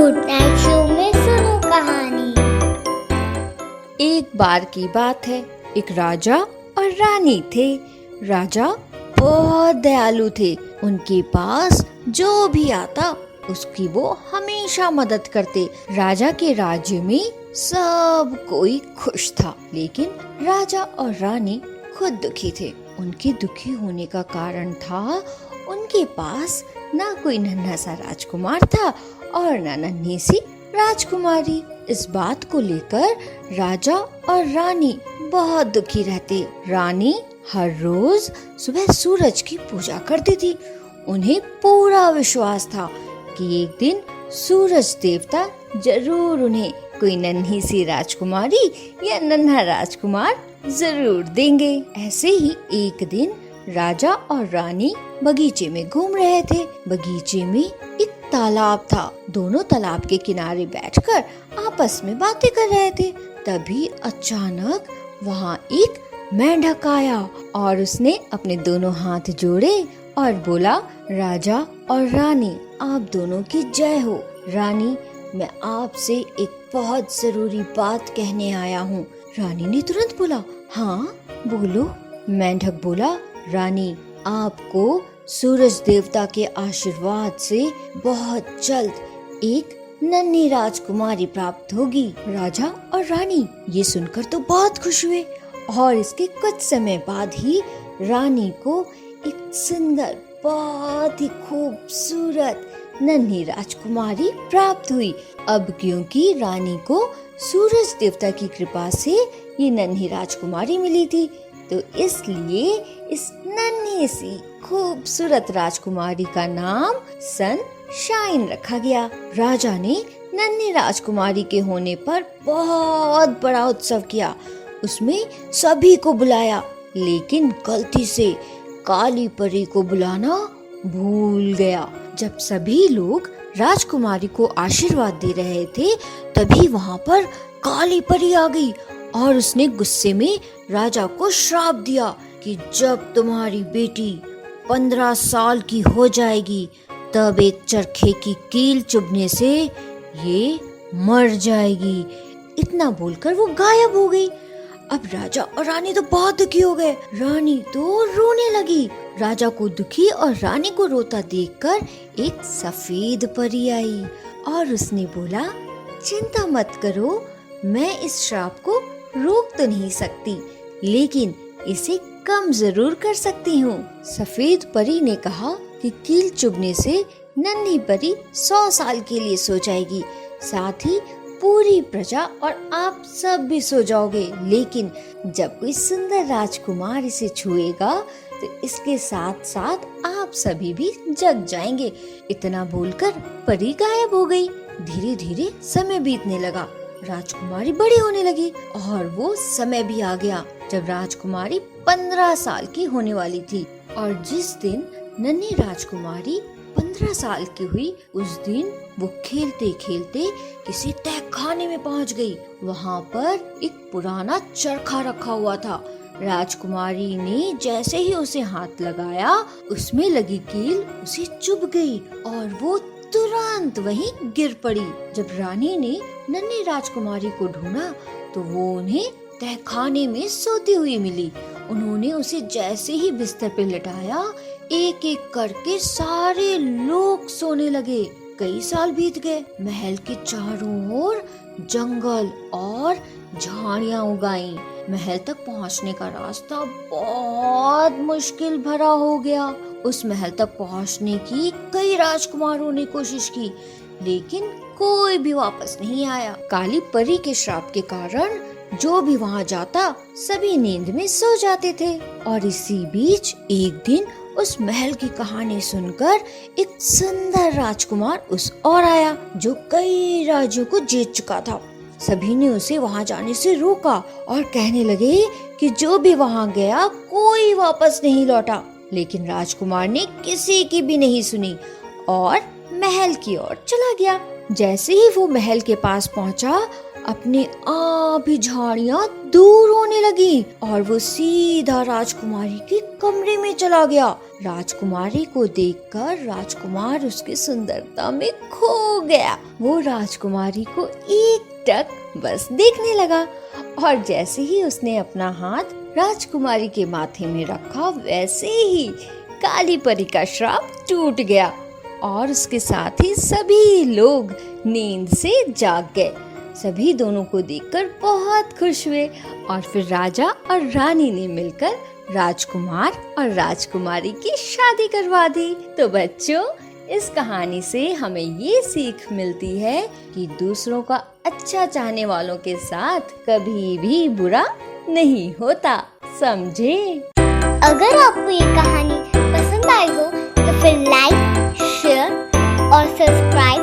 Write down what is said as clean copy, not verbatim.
Good night show में सुनो कहानी। एक बार की बात है, एक राजा और रानी थे। राजा बहुत दयालु थे। उनके पास जो भी आता उसकी वो हमेशा मदद करते। राजा के राज्य में सब कोई खुश था, लेकिन राजा और रानी खुद दुखी थे। उनके दुखी होने का कारण था उनके पास ना कोई नन्हा सा राजकुमार था और ना नन्ही सी राजकुमारी। इस बात को लेकर राजा और रानी बहुत दुखी रहते। रानी हर रोज सुबह सूरज की पूजा करती थी। उन्हें पूरा विश्वास था कि एक दिन सूरज देवता जरूर उन्हें कोई नन्ही सी राजकुमारी या नन्हा राजकुमार जरूर देंगे। ऐसे ही एक दिन राजा और रानी बगीचे में घूम रहे थे। बगीचे में एक तालाब था। दोनों तालाब के किनारे बैठकर आपस में बातें कर रहे थे। तभी अचानक वहाँ एक मेंढक आया और उसने अपने दोनों हाथ जोड़े और बोला, राजा और रानी आप दोनों की जय हो। रानी, मैं आपसे एक बहुत जरूरी बात कहने आया हूँ। रानी ने तुरंत बोला, हाँ बोलो। मेंढक बोला, रानी आपको सूरज देवता के आशीर्वाद से बहुत जल्द एक नन्ही राजकुमारी प्राप्त होगी। राजा और रानी ये सुनकर तो बहुत खुश हुए और इसके कुछ समय बाद ही रानी को एक सुंदर, बहुत ही खूबसूरत नन्ही राजकुमारी प्राप्त हुई। अब क्योंकि रानी को सूरज देवता की कृपा से ये नन्ही राजकुमारी मिली थी, तो इसलिए इस नन्ही सी खूबसूरत राजकुमारी का नाम सनशाइन रखा गया। राजा ने नन्ही राजकुमारी के होने पर बहुत बड़ा उत्सव किया। उसमें सभी को बुलाया, लेकिन गलती से काली परी को बुलाना भूल गया। जब सभी लोग राजकुमारी को आशीर्वाद दे रहे थे, तभी वहाँ पर काली परी आ गई और उसने गुस्से में राजा को श्राप दिया कि जब तुम्हारी बेटी 15 साल की हो जाएगी, तब एक चरखे की कील चुभने से ये मर जाएगी। इतना बोलकर वो गायब हो गई। अब राजा और रानी तो बहुत दुखी हो गए। रानी तो रोने लगी। राजा को दुखी और रानी को रोता देखकर एक सफेद परी आई और उसने बोला, चिंता मत करो, मैं इस श्राप को रोक तो नहीं सकती, लेकिन इसे कम जरूर कर सकती हूँ। सफेद परी ने कहा कि कील चुभने से नन्ही परी 100 साल के लिए सो जाएगी, साथ ही पूरी प्रजा और आप सब भी सो जाओगे, लेकिन जब कोई सुंदर राजकुमार इसे छुएगा तो इसके साथ साथ आप सभी भी जग जाएंगे। इतना बोलकर परी गायब हो गई। धीरे धीरे समय बीतने लगा। राजकुमारी बड़ी होने लगी और वो समय भी आ गया जब राजकुमारी 15 साल की होने वाली थी। और जिस दिन नन्ही राजकुमारी 15 साल की हुई, उस दिन वो खेलते खेलते किसी तहखाने में पहुंच गई। वहाँ पर एक पुराना चरखा रखा हुआ था। राजकुमारी ने जैसे ही उसे हाथ लगाया, उसमें लगी कील उसे चुभ गई और वो तुरंत वहीं गिर पड़ी। जब रानी ने नन्ही राजकुमारी को ढूंढा तो वो उन्हें तहखाने में सोती हुई मिली। उन्होंने उसे जैसे ही बिस्तर पे लिटाया, एक एक करके सारे लोग सोने लगे। कई साल बीत गए। महल के चारों ओर जंगल और झाड़ियां उगाई। महल तक पहुंचने का रास्ता बहुत मुश्किल भरा हो गया। उस महल तक पहुंचने की कई राजकुमारों ने कोशिश की, लेकिन कोई भी वापस नहीं आया। काली परी के श्राप के कारण जो भी वहां जाता, सभी नींद में सो जाते थे। और इसी बीच एक दिन उस महल की कहानी सुनकर एक सुंदर राजकुमार उस ओर आया, जो कई राज्यों को जीत चुका था। सभी ने उसे वहां जाने से रोका और कहने लगे कि जो भी वहां गया कोई वापस नहीं लौटा। लेकिन राजकुमार ने किसी की भी नहीं सुनी और महल की ओर चला गया। जैसे ही वो महल के पास पहुंचा, अपने आप ही झाड़ियां दूर होने लगी और वो सीधा राजकुमारी के कमरे में चला गया। राजकुमारी को देखकर राजकुमार उसकी सुंदरता में खो गया। वो राजकुमारी को एकटक बस देखने लगा और जैसे ही उसने अपना हाथ राजकुमारी के माथे में रखा, वैसे ही काली परी का श्राप टूट गया और उसके साथ ही सभी लोग नींद से जाग गए। सभी दोनों को देखकर बहुत खुश हुए और फिर राजा और रानी ने मिलकर राजकुमार और राजकुमारी की शादी करवा दी। तो बच्चों, इस कहानी से हमें ये सीख मिलती है कि दूसरों का अच्छा चाहने वालों के साथ कभी भी बुरा नहीं होता। समझे? अगर आपको ये कहानी पसंद आई हो तो फिर लाइक, शेयर और सब्सक्राइब